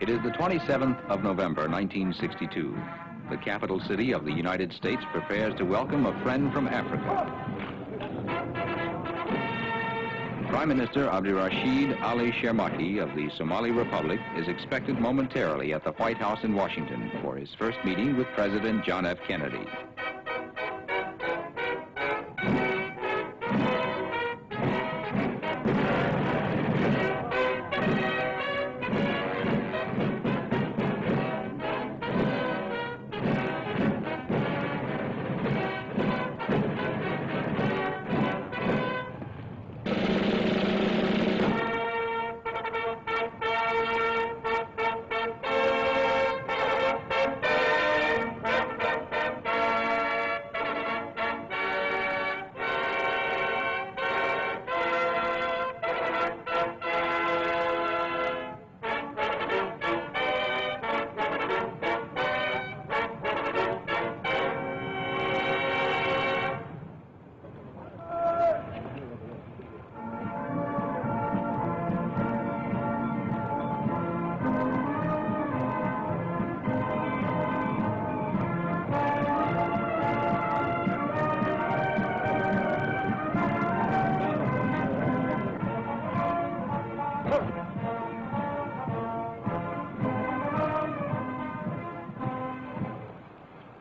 It is the 27th of November, 1962. The capital city of the United States prepares to welcome a friend from Africa. Prime Minister Abdirashid Ali Shermati of the Somali Republic is expected momentarily at the White House in Washington for his first meeting with President John F. Kennedy.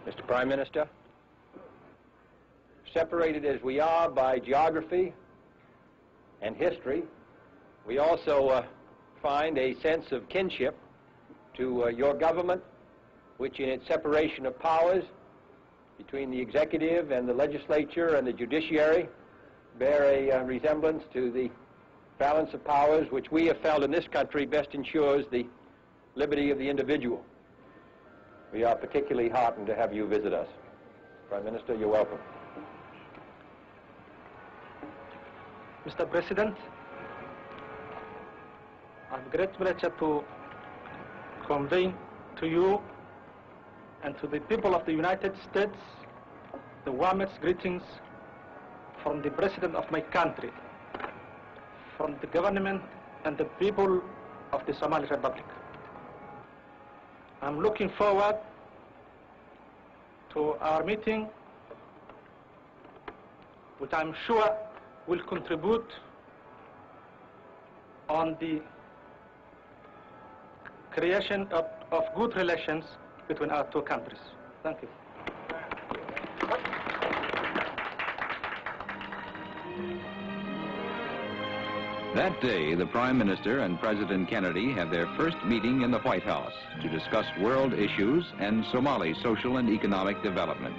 Mr. Prime Minister, separated as we are by geography and history, we also find a sense of kinship to your government, which in its separation of powers between the executive and the legislature and the judiciary bear a resemblance to the balance of powers which we have felt in this country best ensures the liberty of the individual. We are particularly heartened to have you visit us. Prime Minister, you're welcome. Mr. President, I'm great pleasure to convey to you and to the people of the United States the warmest greetings from the President of my country, from the government and the people of the Somali Republic. I'm looking forward to our meeting, which I'm sure will contribute on the creation of good relations between our two countries. Thank you. That day, the Prime Minister and President Kennedy have their first meeting in the White House to discuss world issues and Somali social and economic development.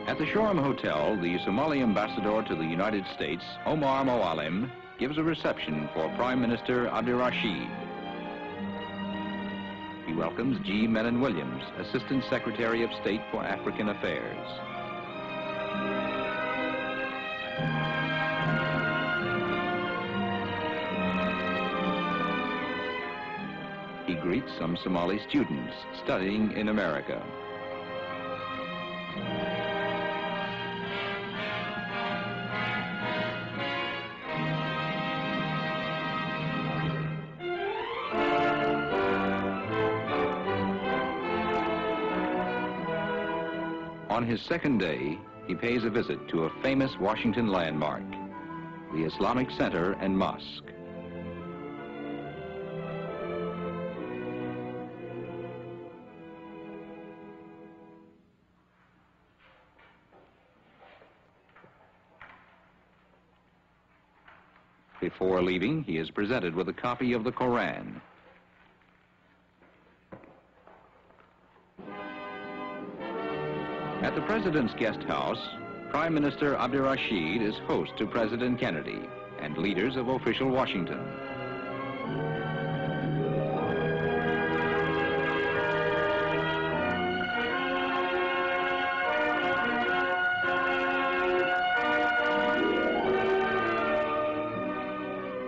At the Shoreham Hotel, the Somali ambassador to the United States, Omar Moalim, gives a reception for Prime Minister Abdirashid. He welcomes G. Menon Williams, Assistant Secretary of State for African Affairs. He greets some Somali students studying in America. On his second day, he pays a visit to a famous Washington landmark, the Islamic Center and Mosque. Before leaving, he is presented with a copy of the Koran. At the President's guest house, Prime Minister Abdirashid is host to President Kennedy and leaders of official Washington.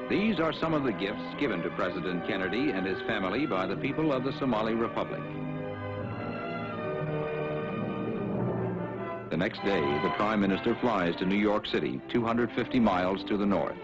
These are some of the gifts given to President Kennedy and his family by the people of the Somali Republic. The next day, the Prime Minister flies to New York City, 250 miles to the north.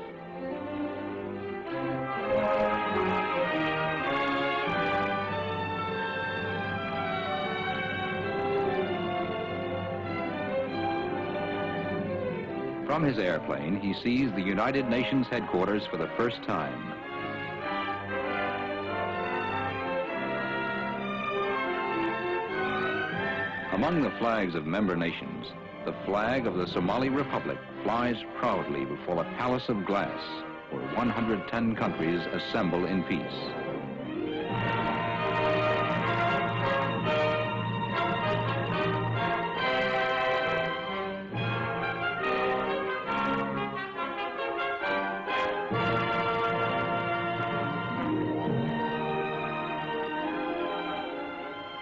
From his airplane, he sees the United Nations headquarters for the first time. Among the flags of member nations, the flag of the Somali Republic flies proudly before a palace of glass where 110 countries assemble in peace.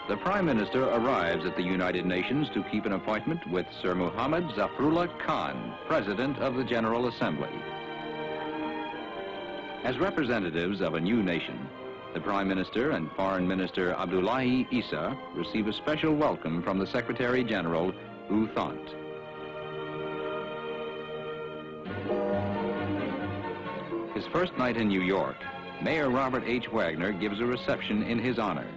The Prime Minister arrives at the United Nations to keep an appointment with Sir Muhammad Zafrullah Khan, President of the General Assembly. As representatives of a new nation, the Prime Minister and Foreign Minister Abdirashid Issa receive a special welcome from the Secretary General, U Thant. His first night in New York, Mayor Robert H. Wagner gives a reception in his honor.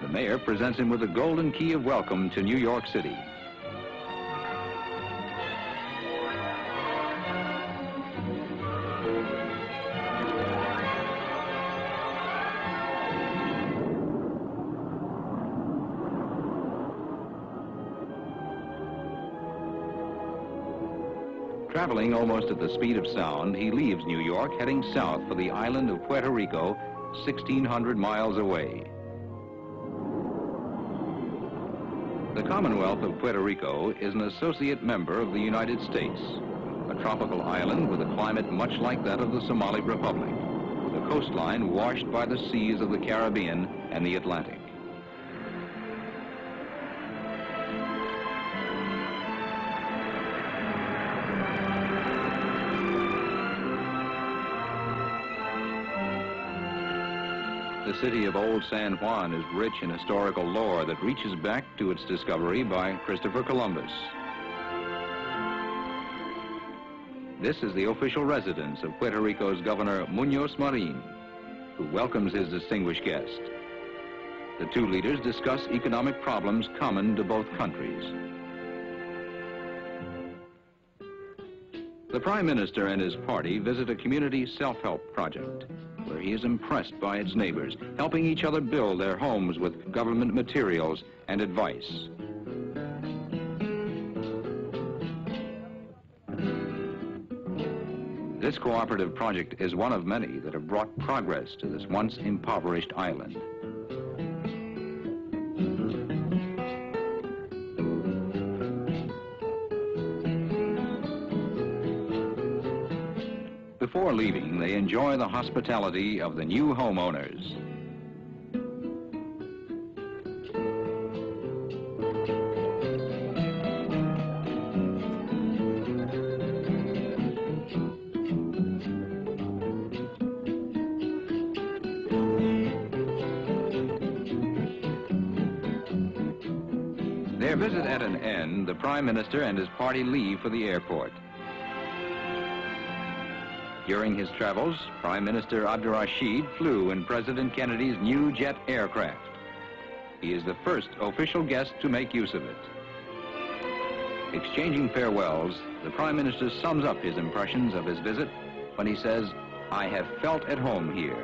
The mayor presents him with the golden key of welcome to New York City. Traveling almost at the speed of sound, he leaves New York, heading south for the island of Puerto Rico, 1,600 miles away. The Commonwealth of Puerto Rico is an associate member of the United States, a tropical island with a climate much like that of the Somali Republic, with a coastline washed by the seas of the Caribbean and the Atlantic. The city of Old San Juan is rich in historical lore that reaches back to its discovery by Christopher Columbus. This is the official residence of Puerto Rico's Governor Muñoz Marin, who welcomes his distinguished guest. The two leaders discuss economic problems common to both countries. The Prime Minister and his party visit a community self-help project, where he is impressed by its neighbors, helping each other build their homes with government materials and advice. This cooperative project is one of many that have brought progress to this once impoverished island. Before leaving, they enjoy the hospitality of the new homeowners. Their visit at an end, the Prime Minister and his party leave for the airport. During his travels, Prime Minister Abdirashid flew in President Kennedy's new jet aircraft. He is the first official guest to make use of it. Exchanging farewells, the Prime Minister sums up his impressions of his visit when he says, "I have felt at home here."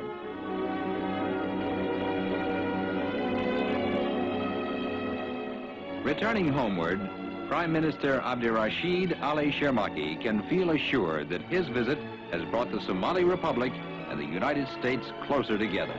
Returning homeward, Prime Minister Abdirashid Ali Shermaki can feel assured that his visit has brought the Somali Republic and the United States closer together.